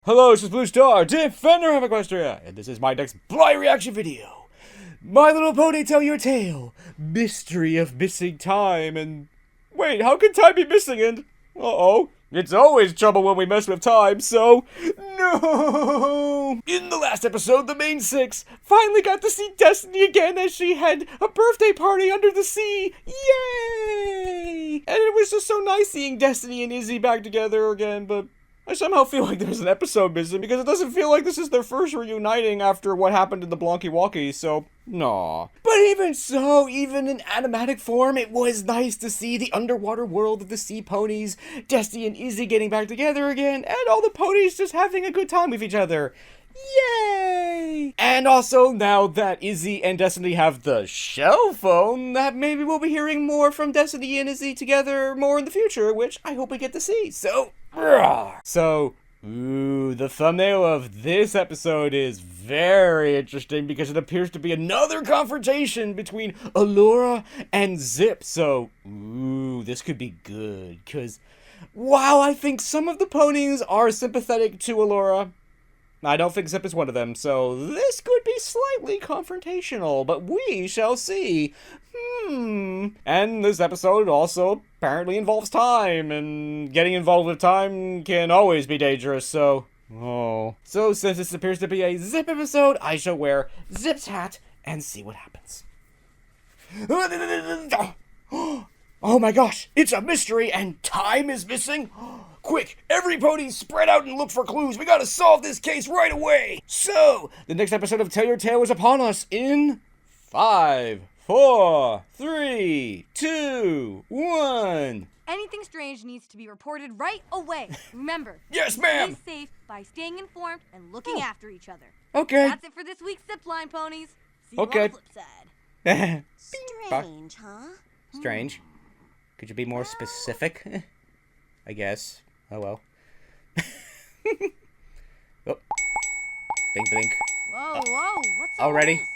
Hello, this is Blue Star, Defender of Equestria, and this is my next blind reaction video. My Little Pony Tell Your Tale, Mystery of Missing Time, and... Wait, how can time be missing and... Uh-oh. It's always trouble when we mess with time, so... No! In the last episode, the main six finally got to see Destiny again as she had a birthday party under the sea. Yay! And it was just so nice seeing Destiny and Izzy back together again, but... I somehow feel like there's an episode missing because it doesn't feel like this is their first reuniting after what happened in the Blonky Walkie, so, nah. But even so, even in animatic form, it was nice to see the underwater world of the sea ponies, Destiny and Izzy getting back together again, and all the ponies just having a good time with each other. Yay! And also, now that Izzy and Destiny have the shell phone, that maybe we'll be hearing more from Destiny and Izzy together more in the future, which I hope we get to see, so... So, the thumbnail of this episode is very interesting because it appears to be another confrontation between Allura and Zipp. So, this could be good because, wow, I think some of the ponies are sympathetic to Allura. I don't think Zipp is one of them, so this could be slightly confrontational, but we shall see. And this episode also apparently involves time, and getting involved with time can always be dangerous, so... So since this appears to be a Zipp episode, I shall wear Zipp's hat and see what happens. Oh my gosh, it's a mystery and time is missing? Quick, every pony spread out and look for clues. We gotta solve this case right away. So, the next episode of Tell Your Tale is upon us in 5, 4, 3, 2, 1. Anything strange needs to be reported right away. Remember, yes, ma'am. Stay safe by staying informed and looking after each other. Okay. That's it for this week's Zipline Ponies. See you Okay. on the flip side. Strange, huh? Strange. Could you be more specific? I guess. Oh well. Oh. Blink, blink. Whoa, what's all Already? this?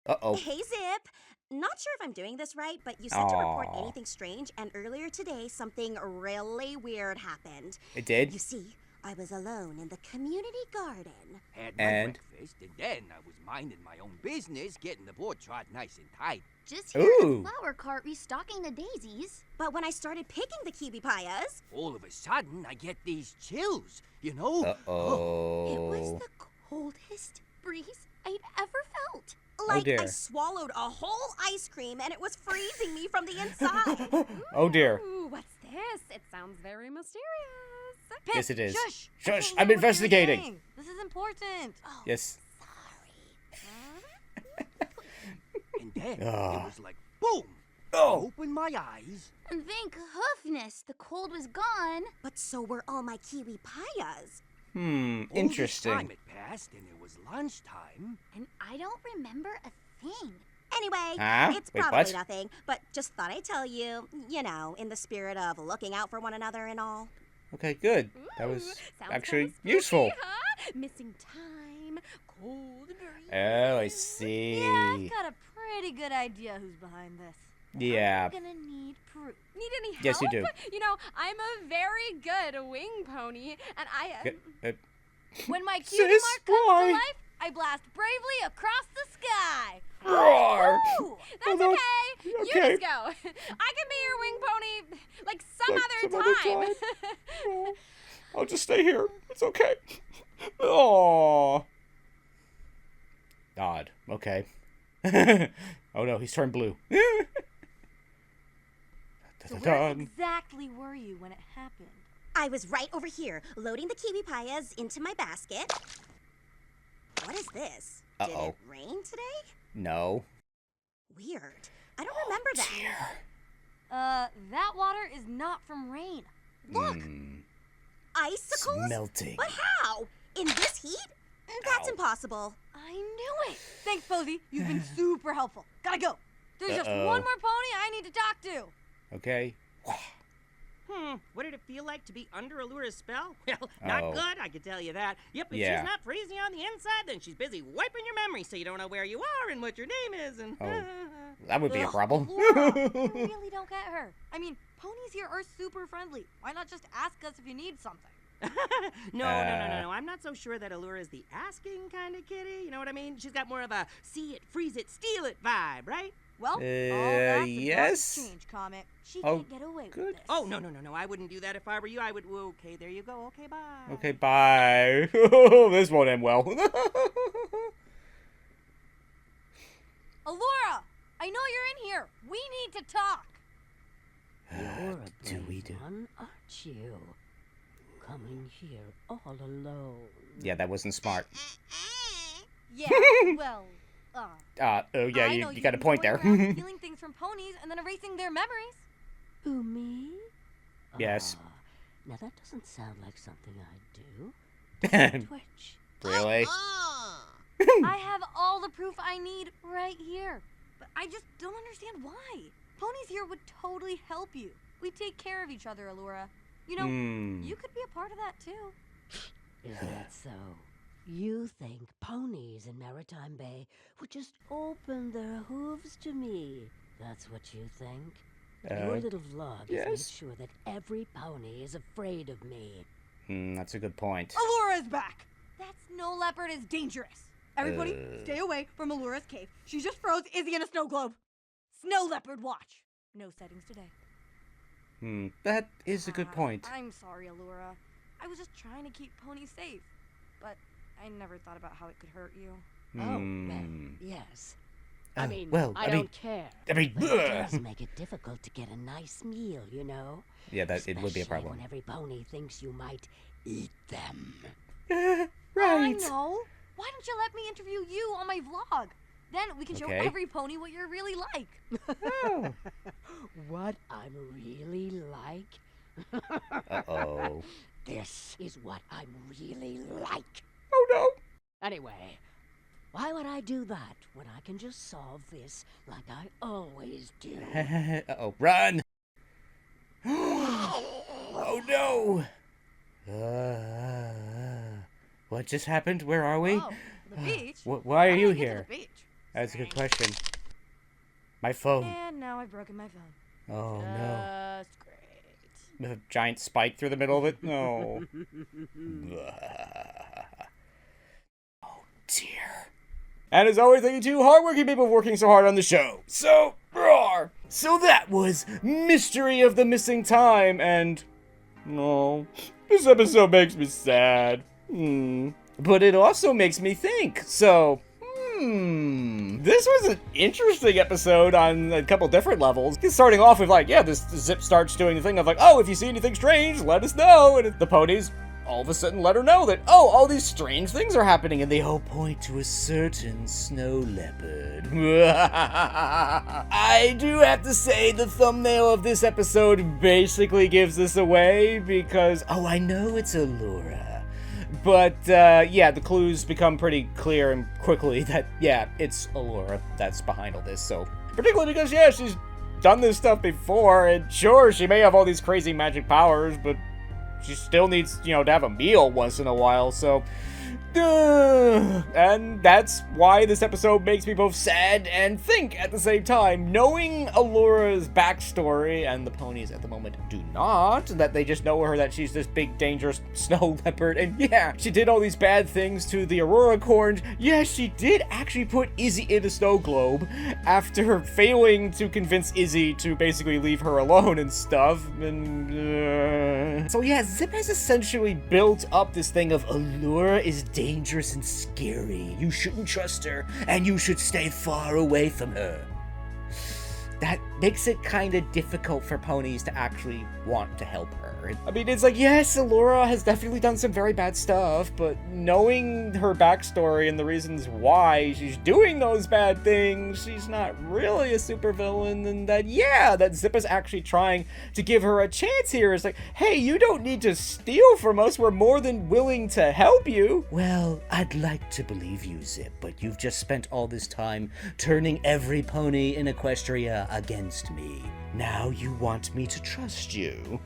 Uh-oh. Hey, Zip. Not sure if I'm doing this right, but you said to report anything strange, and earlier today, something really weird happened. It did? You see, I was alone in the community garden. Had my breakfast, and then I was minding my own business, getting the board trot nice and tight. Just here at Ooh. the flower cart restocking the daisies. But when I started picking the kiwi payas, All of a sudden, I get these chills, you know? Uh-oh. it was the coldest Breeze I'd ever felt. Like, dear. I swallowed a whole ice cream and it was freezing me from the inside. Oh dear. Ooh, what's this? It sounds very mysterious. Yes, it is. Shush! Shush, I don't I'm know what you're investigating. saying. This is important. Oh, Yes. And then Ah. it was like, boom! Oh. Open my eyes. And thank hoofness, the cold was gone. but so were all my kiwi payas. All this time Interesting. it passed, and it was lunchtime. And I don't remember a thing. Anyway, Huh? it's Wait, probably what? nothing, but just thought I'd tell you, you know, in the spirit of looking out for one another and all. Okay, good. That was Sounds actually kinda spooky, useful. Huh? Missing time, cold breeze. Oh, I see. Yeah, I've got a pretty good idea who's behind this. Yeah. I'm gonna need proof. Need any help? Yes, you do. You know, I'm a very good wing pony, and when my cutie Sis, mark comes why? to life, I blast bravely across the sky. Roar! Woo! That's Oh, no. okay. You Okay. just go. I can be your wing pony like some Like other some other time. Oh, I'll just stay here. It's okay. Oh. Odd. Okay. Oh no, he's turned blue. So where exactly were you when it happened? I was right over here, loading the kiwi payas into my basket. What is this? Did Uh-oh. it rain today? No. Weird. I don't remember that. That water is not from rain. Look, It's icicles? melting. But how? In this heat? That's Ow. impossible. I knew it. Thanks, Posey. You've been super helpful. Gotta go. There's just Uh-oh. one more pony I need to talk to. Okay. What did it feel like to be under Allura's spell? Well, not Oh. good, I can tell you that. Yep, if Yeah. she's not freezing on the inside, then she's busy wiping your memory so you don't know where you are and what your name is and... Oh. That would be a Ugh, problem. Laura, I really don't get her. I mean, ponies here are super friendly. Why not just ask us if you need something? No. I'm not so sure that Allura is the asking kind of kitty. You know what I mean? She's got more of a see it, freeze it, steal it vibe, right? Well, that's yes. a change comic. She Oh, can't get away good. with this. Oh, no. I wouldn't do that if I were you. I would. Okay, there you go. Okay, bye. Okay, bye. This won't end well. Allura, I know you're in here. We need to talk. You're a do we brave one, aren't you? Coming here all alone. Yeah, that wasn't smart. Yeah, well, Oh yeah, I know you got a you've point been there. going around stealing things from ponies and then erasing their memories. Who, me? Yes. Ah, now that doesn't sound like something I'd do. Twitch. Really? I have all the proof I need right here. But I just don't understand why. Ponies here would totally help you. We take care of each other, Allura. You know, you could be a part of that too. Is that so? You think ponies in Maritime Bay would just open their hooves to me? That's what you think? Your little vlog has made sure that every pony is afraid of me. That's a good point. Allura is back. That snow leopard is dangerous. Everybody, stay away from Allura's cave. She just froze Izzy in a snow globe. Snow leopard watch. No settings today. That is a good point. I'm sorry, Allura. I was just trying to keep ponies safe. But I never thought about how it could hurt you. Oh, well, yes. I I mean, don't care. I mean, But it does make it difficult to get a nice meal, you know? yeah, that it would be a Especially problem. when every pony thinks you might eat them. I Right. know. Why don't you let me interview you on my vlog? Then we can show Okay. every pony what you're really like. Oh. What I'm really like? Uh-oh. This is what I'm really like. Oh Anyway, why would I do that when I can just solve this like I always do? no. Uh-oh. Run! Oh no! What just happened? Where are we? Oh, the beach? Why are How did you I get to here? the beach? That's a good Strange. question. My phone. And now I've broken my phone. Oh no. Just great. With a giant spike through the middle of it? No. Oh dear. And as always, thank you to hardworking people working so hard on the show. So, roar! So that was Mystery of the Missing Time, and... No, this episode makes me sad. But it also makes me think, so... This was an interesting episode on a couple different levels. Starting off with like, yeah, this Zipp starts doing the thing of like, oh, if you see anything strange, let us know. And the ponies all of a sudden let her know that, oh, all these strange things are happening, and they all point to a certain snow leopard. I do have to say the thumbnail of this episode basically gives this away because, oh, I know it's Allura. But, yeah, the clues become pretty clear and quickly that, yeah, it's Allura that's behind all this, so... Particularly because, yeah, she's done this stuff before, and sure, she may have all these crazy magic powers, but she still needs, you know, to have a meal once in a while, so... And that's why this episode makes me both sad and think at the same time. Knowing Allura's backstory, and the ponies at the moment do not, that they just know her that she's this big dangerous snow leopard, and yeah, she did all these bad things to the Aurora Corn. Yeah, she did actually put Izzy in a snow globe after failing to convince Izzy to basically leave her alone and stuff, and so yeah, Zipp has essentially built up this thing of Allura is dangerous and scary. You shouldn't trust her, and you should stay far away from her. That makes it kind of difficult for ponies to actually want to help her. I mean, it's like, yes, Allura has definitely done some very bad stuff, but knowing her backstory and the reasons why she's doing those bad things, she's not really a supervillain, and that, yeah, that Zipp is actually trying to give her a chance here. It's like, hey, you don't need to steal from us. We're more than willing to help you. Well, I'd like to believe you, Zipp, but you've just spent all this time turning every pony in Equestria against me. Now you want me to trust you?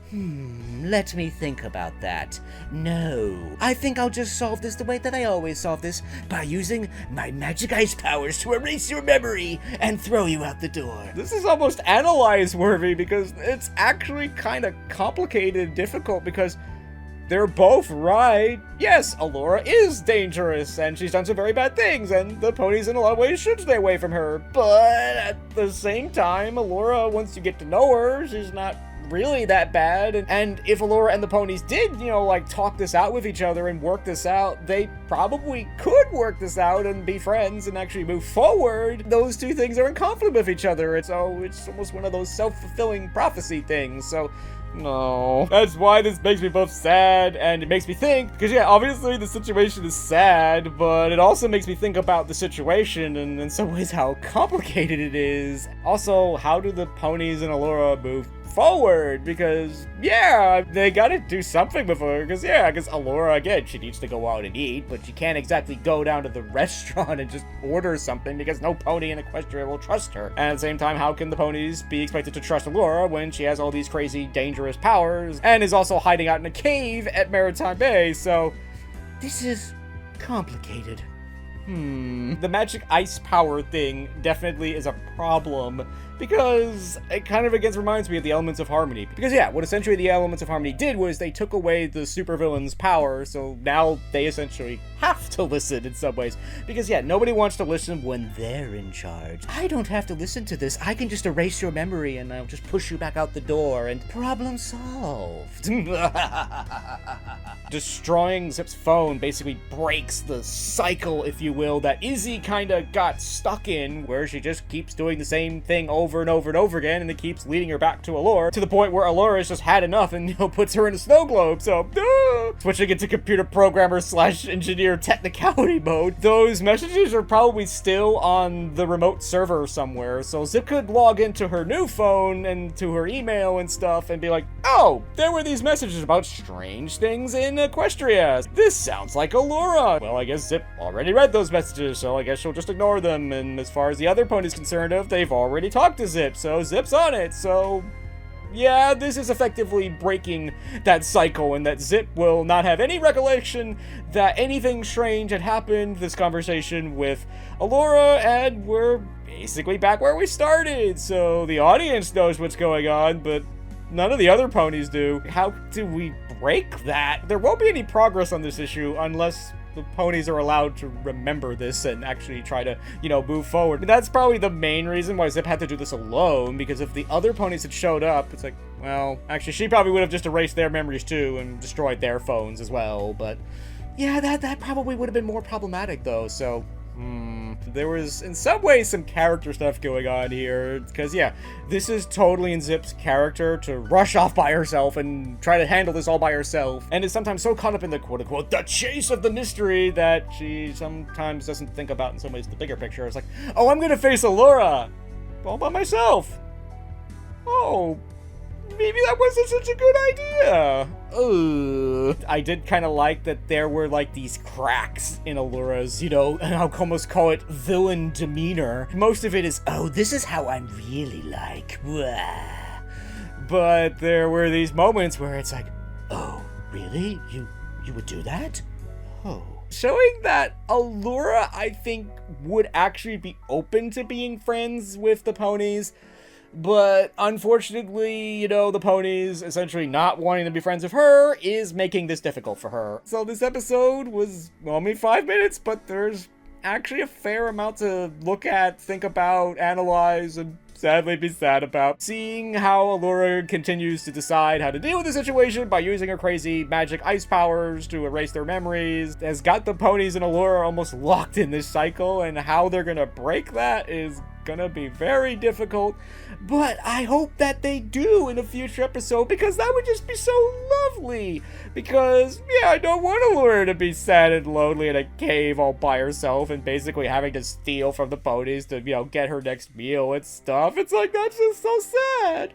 Let me think about that. No, I think I'll just solve this the way that I always solve this, by using my magic ice powers to erase your memory and throw you out the door. This is almost analyze-worthy because it's actually kind of complicated and difficult because they're both right. Yes, Allura is dangerous, and she's done some very bad things, and the ponies in a lot of ways should stay away from her. But at the same time, Allura, once you get to know her, she's not really that bad. And if Allura and the ponies did, you know, like, talk this out with each other and work this out, they probably could work this out and be friends and actually move forward. Those two things are in conflict with each other, and so it's almost one of those self-fulfilling prophecy things. So no. That's why this makes me both sad, and it makes me think, because yeah, obviously the situation is sad, but it also makes me think about the situation and in some ways how complicated it is. Also, how do the ponies and Allura move forward? Because yeah, they gotta do something with her, because Allura, again, she needs to go out and eat, but she can't exactly go down to the restaurant and just order something because no pony in Equestria will trust her. And at the same time, how can the ponies be expected to trust Allura when she has all these crazy dangerous powers and is also hiding out in a cave at Maritime Bay? So this is complicated. The magic ice power thing definitely is a problem, because it kind of again reminds me of the Elements of Harmony. Because yeah, what essentially the Elements of Harmony did was they took away the supervillain's power, so now they essentially have to listen in some ways. Because yeah, nobody wants to listen when they're in charge. I don't have to listen to this, I can just erase your memory and I'll just push you back out the door and problem solved. Destroying Zipp's phone basically breaks the cycle, if you will, that Izzy kinda got stuck in, where she just keeps doing the same thing over and over and over again, and it keeps leading her back to Allura, to the point where Allura has just had enough and, you know, puts her in a snow globe. So, switching into computer programmer / engineer technicality mode, those messages are probably still on the remote server somewhere, so Zipp could log into her new phone and to her email and stuff and be like, oh, there were these messages about strange things in Equestria. This sounds like Allura. Well, I guess Zipp already read those messages, so I guess she'll just ignore them. And as far as the other pony's concerned, they've already talked to Zipp, so Zipp's on it. So yeah, this is effectively breaking that cycle, and that Zipp will not have any recollection that anything strange had happened this conversation with Allura, and we're basically back where we started. So the audience knows what's going on, but none of the other ponies do. How do we break that? There won't be any progress on this issue unless the ponies are allowed to remember this and actually try to, you know, move forward. But that's probably the main reason why Zipp had to do this alone, because if the other ponies had showed up, it's like, well, actually, she probably would have just erased their memories too and destroyed their phones as well. But yeah, that probably would have been more problematic though, so there was, in some ways, some character stuff going on here, because, yeah, this is totally in Zipp's character to rush off by herself and try to handle this all by herself, and is sometimes so caught up in the quote-unquote the chase of the mystery that she sometimes doesn't think about, in some ways, the bigger picture. It's like, oh, I'm gonna face Allura all by myself. Oh, maybe that wasn't such a good idea. I did kind of like that there were, like, these cracks in Allura's, you know, and I'll almost call it villain demeanor. Most of it is, oh, this is how I'm really like. Blah. But there were these moments where it's like, oh, really? You would do that? Oh. Showing that Allura, I think, would actually be open to being friends with the ponies. But unfortunately, you know, the ponies essentially not wanting to be friends with her is making this difficult for her. So this episode was only 5 minutes, but there's actually a fair amount to look at, think about, analyze, and sadly be sad about. Seeing how Allura continues to decide how to deal with the situation by using her crazy magic ice powers to erase their memories has got the ponies and Allura almost locked in this cycle, and how they're gonna break that is gonna be very difficult, but I hope that they do in a future episode, because that would just be so lovely. Because yeah, I don't want Allura to be sad and lonely in a cave all by herself and basically having to steal from the ponies to, you know, get her next meal and stuff. It's like, that's just so sad.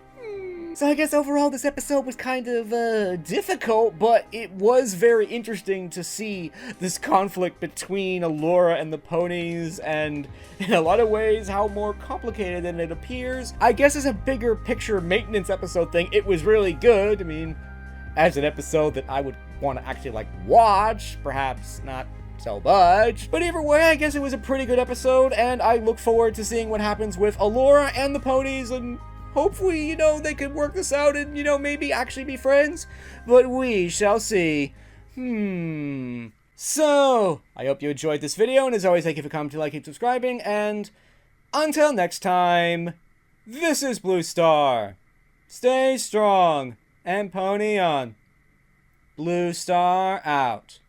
So I guess overall this episode was kind of difficult, but it was very interesting to see this conflict between Allura and the ponies, and in a lot of ways how more complicated than it appears. I guess as a bigger picture maintenance episode thing, it was really good. I mean, as an episode that I would want to actually like watch, perhaps not so much. But either way, I guess it was a pretty good episode, and I look forward to seeing what happens with Allura and the ponies, and hopefully, you know, they could work this out and, you know, maybe actually be friends. But we shall see. So, I hope you enjoyed this video, and as always, thank you for commenting, liking, subscribing, and until next time, this is Blue Star. Stay strong and pony on. Blue Star out.